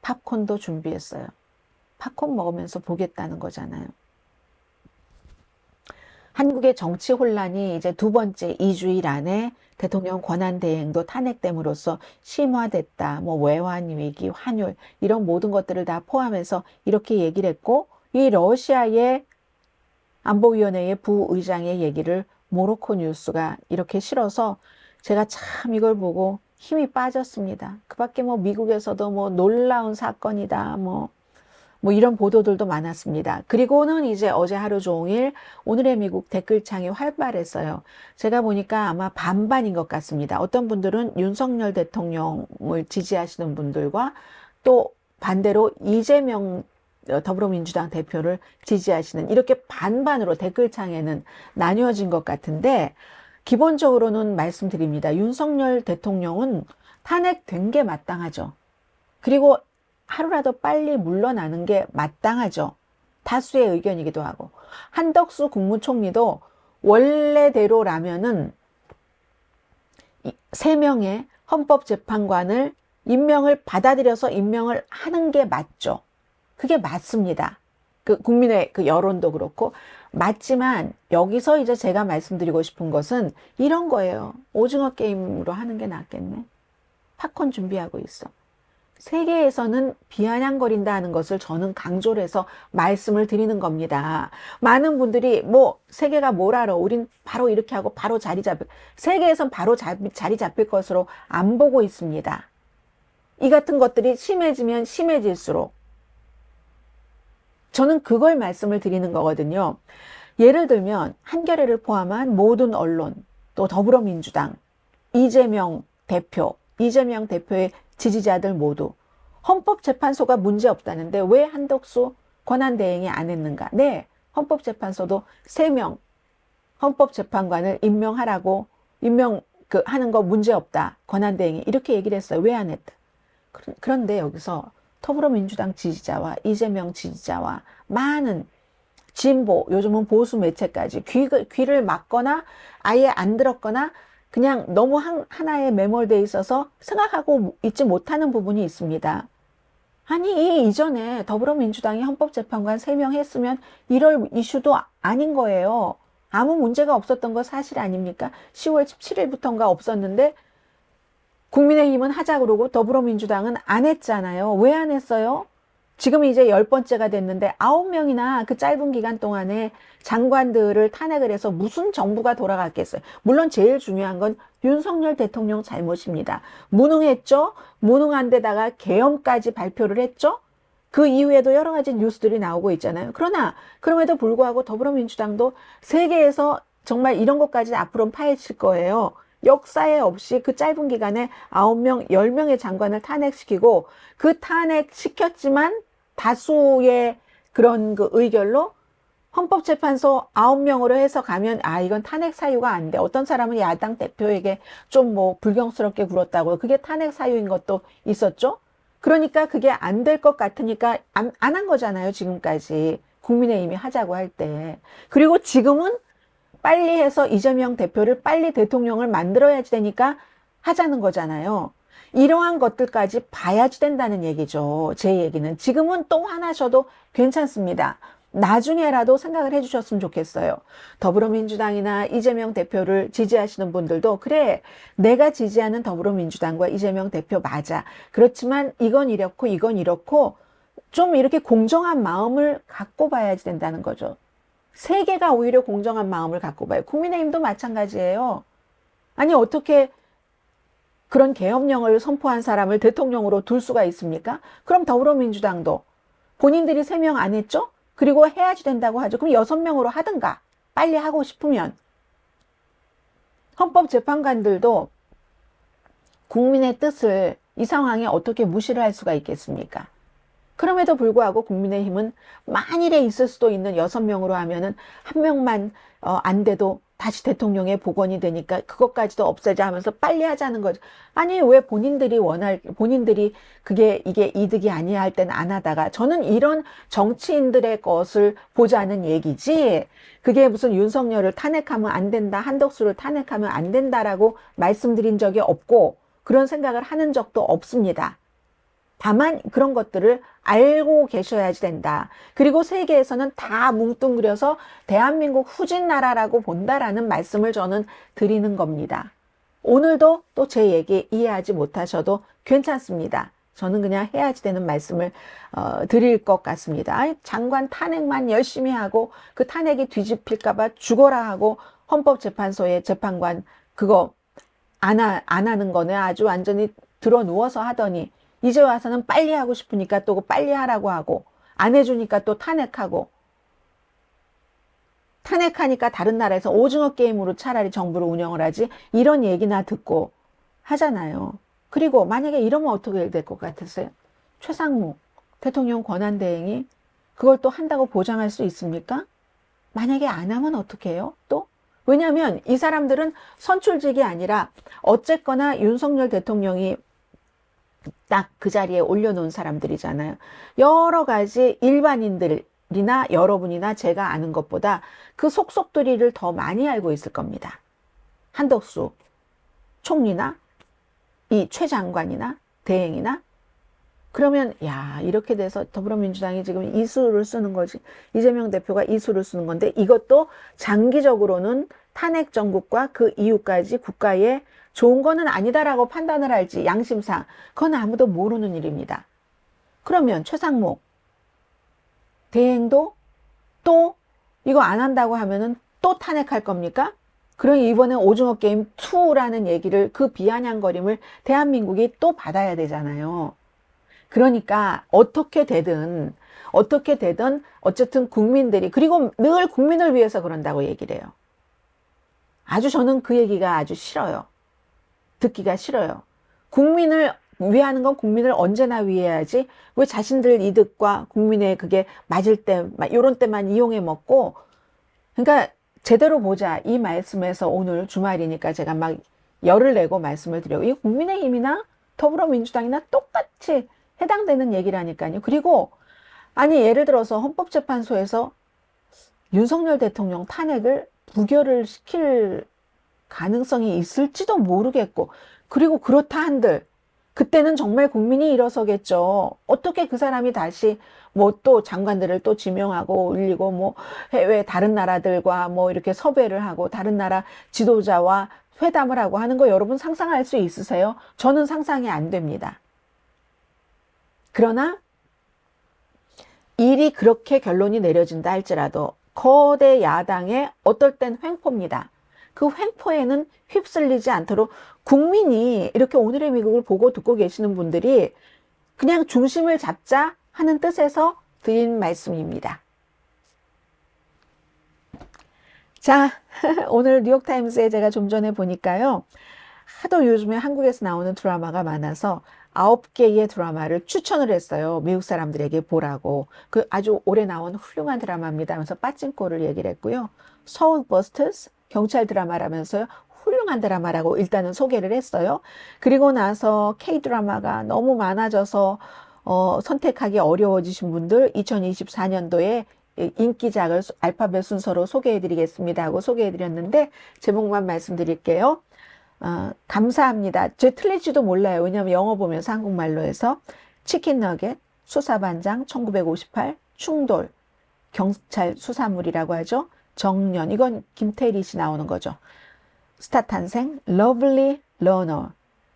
팝콘도 준비했어요. 팝콘 먹으면서 보겠다는 거잖아요. 한국의 정치 혼란이 이제 두 번째 2주일 안에 대통령 권한대행도 탄핵됨으로써 심화됐다. 뭐 외환 위기, 환율 이런 모든 것들을 다 포함해서 이렇게 얘기를 했고 이 러시아의 안보위원회의 부의장의 얘기를 모로코 뉴스가 이렇게 실어서 제가 참 이걸 보고 힘이 빠졌습니다. 그 밖에 뭐 미국에서도 뭐 놀라운 사건이다. 뭐 이런 보도들도 많았습니다. 그리고는 이제 어제 하루 종일 오늘의 미국 댓글창이 활발했어요. 제가 보니까 아마 반반인 것 같습니다. 어떤 분들은 윤석열 대통령을 지지하시는 분들과 또 반대로 이재명 더불어민주당 대표를 지지하시는 이렇게 반반으로 댓글창에는 나뉘어진 것 같은데 기본적으로는 말씀드립니다. 윤석열 대통령은 탄핵된 게 마땅하죠. 그리고 하루라도 빨리 물러나는 게 마땅하죠. 다수의 의견이기도 하고. 한덕수 국무총리도 원래대로라면은 3명의 헌법재판관을 임명을 받아들여서 임명을 하는 게 맞죠. 그게 맞습니다. 그 국민의 그 여론도 그렇고 맞지만 여기서 이제 제가 말씀드리고 싶은 것은 이런 거예요. 오징어 게임으로 하는 게 낫겠네. 팝콘 준비하고 있어. 세계에서는 비아냥거린다 하는 것을 저는 강조를 해서 말씀을 드리는 겁니다. 많은 분들이 뭐 세계가 뭘 알아? 우린 바로 이렇게 하고 바로 자리 잡을 세계에선 바로 자리 잡힐 것으로 안 보고 있습니다. 이 같은 것들이 심해지면 심해질수록 저는 그걸 말씀을 드리는 거거든요. 예를 들면 한겨레를 포함한 모든 언론 또 더불어민주당 이재명 대표의 지지자들 모두 헌법재판소가 문제없다는데 왜 한덕수 권한대행이 안 했는가? 네, 헌법재판소도 3명 헌법재판관을 임명하라고 하는 거 문제없다. 권한대행이 이렇게 얘기를 했어요. 왜 안 했다? 그런데 여기서 더불어민주당 지지자와 이재명 지지자와 많은 진보, 요즘은 보수 매체까지 귀를 막거나 아예 안 들었거나 그냥 너무 하나에 매몰되어 있어서 생각하고 있지 못하는 부분이 있습니다. 아니, 이전에 더불어민주당이 헌법재판관 3명 했으면 이럴 이슈도 아닌 거예요. 아무 문제가 없었던 거 사실 아닙니까? 10월 17일부터인가 없었는데 국민의힘은 하자 그러고 더불어민주당은 안 했잖아요. 왜 안 했어요? 지금 이제 10번째가 됐는데 9명이나 그 짧은 기간 동안에 장관들을 탄핵을 해서 무슨 정부가 돌아갔겠어요. 물론 제일 중요한 건 윤석열 대통령 잘못입니다. 무능했죠? 무능한 데다가 계엄까지 발표를 했죠? 그 이후에도 여러 가지 뉴스들이 나오고 있잖아요. 그러나 그럼에도 불구하고 더불어민주당도 세계에서 정말 이런 것까지 앞으로는 파헤칠 거예요. 역사에 없이 그 짧은 기간에 9명, 10명의 장관을 탄핵시키고 그 탄핵시켰지만 다수의 그런 그 의결로 헌법재판소 9명으로 해서 가면 이건 탄핵 사유가 안 돼. 어떤 사람은 야당 대표에게 좀 뭐 불경스럽게 굴었다고요. 그게 탄핵 사유인 것도 있었죠. 그러니까 그게 안 될 것 같으니까 안 한 거잖아요. 지금까지 국민의힘이 하자고 할 때. 그리고 지금은 빨리 해서 이재명 대표를 빨리 대통령을 만들어야지 되니까 하자는 거잖아요. 이러한 것들까지 봐야지 된다는 얘기죠. 제 얘기는. 지금은 또 화나셔도 괜찮습니다. 나중에라도 생각을 해주셨으면 좋겠어요. 더불어민주당이나 이재명 대표를 지지하시는 분들도 그래, 내가 지지하는 더불어민주당과 이재명 대표 맞아. 그렇지만 이건 이렇고 좀 이렇게 공정한 마음을 갖고 봐야지 된다는 거죠. 세계가 오히려 공정한 마음을 갖고 봐요. 국민의힘도 마찬가지예요. 아니 어떻게 그런 계엄령을 선포한 사람을 대통령으로 둘 수가 있습니까? 그럼 더불어민주당도 본인들이 3명 안 했죠? 그리고 해야지 된다고 하죠. 그럼 6명으로 하든가 빨리 하고 싶으면 헌법재판관들도 국민의 뜻을 이 상황에 어떻게 무시를 할 수가 있겠습니까? 그럼에도 불구하고 국민의힘은 만일에 있을 수도 있는 6명으로 하면은 한 명만 안 돼도 다시 대통령에 복원이 되니까 그것까지도 없애자 하면서 빨리 하자는 거죠. 아니, 왜 본인들이 이게 이득이 아니야 할 때는 안 하다가, 저는 이런 정치인들의 것을 보자는 얘기지, 그게 무슨 윤석열을 탄핵하면 안 된다, 한덕수를 탄핵하면 안 된다라고 말씀드린 적이 없고 그런 생각을 하는 적도 없습니다. 다만 그런 것들을 알고 계셔야지 된다. 그리고 세계에서는 다 뭉뚱그려서 대한민국 후진 나라라고 본다라는 말씀을 저는 드리는 겁니다. 오늘도 또 제 얘기 이해하지 못하셔도 괜찮습니다. 저는 그냥 해야지 되는 말씀을 드릴 것 같습니다. 장관 탄핵만 열심히 하고 그 탄핵이 뒤집힐까봐 죽어라 하고 헌법재판소의 재판관 그거 안 하는 거네. 아주 완전히 들어 누워서 하더니 이제 와서는 빨리 하고 싶으니까 또 빨리 하라고 하고, 안 해주니까 또 탄핵하고, 탄핵하니까 다른 나라에서 오징어 게임으로 차라리 정부를 운영을 하지, 이런 얘기나 듣고 하잖아요. 그리고 만약에 이러면 어떻게 될 것 같으세요? 최상무 대통령 권한대행이 그걸 또 한다고 보장할 수 있습니까? 만약에 안 하면 어떻게 해요? 또? 왜냐하면 이 사람들은 선출직이 아니라 어쨌거나 윤석열 대통령이 딱 그 자리에 올려놓은 사람들이잖아요. 여러 가지 일반인들이나 여러분이나 제가 아는 것보다 그 속속들이를 더 많이 알고 있을 겁니다. 한덕수 총리나 이 최 장관이나 대행이나. 그러면 야, 이렇게 돼서 더불어민주당이 지금 이수를 쓰는 거지, 이재명 대표가 이수를 쓰는 건데, 이것도 장기적으로는 탄핵 정국과 그 이후까지 국가에 좋은 거는 아니다라고 판단을 할지 양심상 그건 아무도 모르는 일입니다. 그러면 최상목 대행도 또 이거 안 한다고 하면은 또 탄핵할 겁니까? 그럼 이번에 오징어 게임 2라는 얘기를, 그 비아냥거림을 대한민국이 또 받아야 되잖아요. 그러니까 어떻게 되든 어쨌든 국민들이, 그리고 늘 국민을 위해서 그런다고 얘기를 해요. 아주 저는 그 얘기가 아주 싫어요. 듣기가 싫어요. 국민을 위하는 건 국민을 언제나 위해야지, 왜 자신들 이득과 국민의 그게 맞을 때, 요런 때만 이용해 먹고. 그러니까 제대로 보자, 이 말씀에서 오늘 주말이니까 제가 막 열을 내고 말씀을 드려요. 이 국민의힘이나 더불어민주당이나 똑같이 해당되는 얘기라니까요. 그리고 아니, 예를 들어서 헌법재판소에서 윤석열 대통령 탄핵을 부결을 시킬 가능성이 있을지도 모르겠고, 그리고 그렇다 한들 그때는 정말 국민이 일어서겠죠. 어떻게 그 사람이 다시 뭐 또 장관들을 또 지명하고 올리고, 뭐 해외 다른 나라들과 뭐 이렇게 섭외를 하고 다른 나라 지도자와 회담을 하고 하는 거 여러분 상상할 수 있으세요? 저는 상상이 안 됩니다. 그러나 일이 그렇게 결론이 내려진다 할지라도 거대 야당의 어떨 땐 횡포입니다. 그 횡포에는 휩쓸리지 않도록 국민이, 이렇게 오늘의 미국을 보고 듣고 계시는 분들이 그냥 중심을 잡자 하는 뜻에서 드린 말씀입니다. 자, 오늘 뉴욕타임스에 제가 좀 전에 보니까요, 하도 요즘에 한국에서 나오는 드라마가 많아서 9개의 드라마를 추천을 했어요. 미국 사람들에게 보라고. 그 아주 오래 나온 훌륭한 드라마입니다 하면서 빠찡코를 얘기를 했고요. 서울버스터스 경찰 드라마라면서요, 훌륭한 드라마라고 일단은 소개를 했어요. 그리고 나서 K-드라마가 너무 많아져서 선택하기 어려워지신 분들, 2024년도에 인기작을 알파벳 순서로 소개해드리겠습니다 하고 소개해드렸는데, 제목만 말씀드릴게요. 감사합니다. 제 틀릴지도 몰라요. 왜냐하면 영어 보면서 한국말로 해서. 치킨 너겟, 수사반장 1958, 충돌, 경찰 수사물이라고 하죠. 정년, 이건 김태리 씨 나오는 거죠. 스타 탄생, 러블리 러너,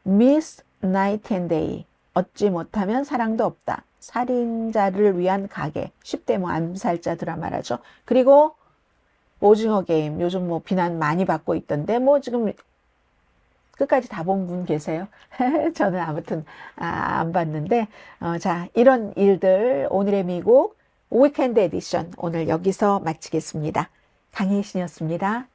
미스 나이트 앤 데이, 얻지 못하면 사랑도 없다, 살인자를 위한 가게, 10대 뭐 암살자 드라마라죠. 그리고 오징어 게임, 요즘 뭐 비난 많이 받고 있던데, 뭐 지금 끝까지 다 본 분 계세요? 저는 아무튼 안 봤는데, 자, 이런 일들, 오늘의 미국 위켄드 에디션 오늘 여기서 마치겠습니다. 강혜신이었습니다.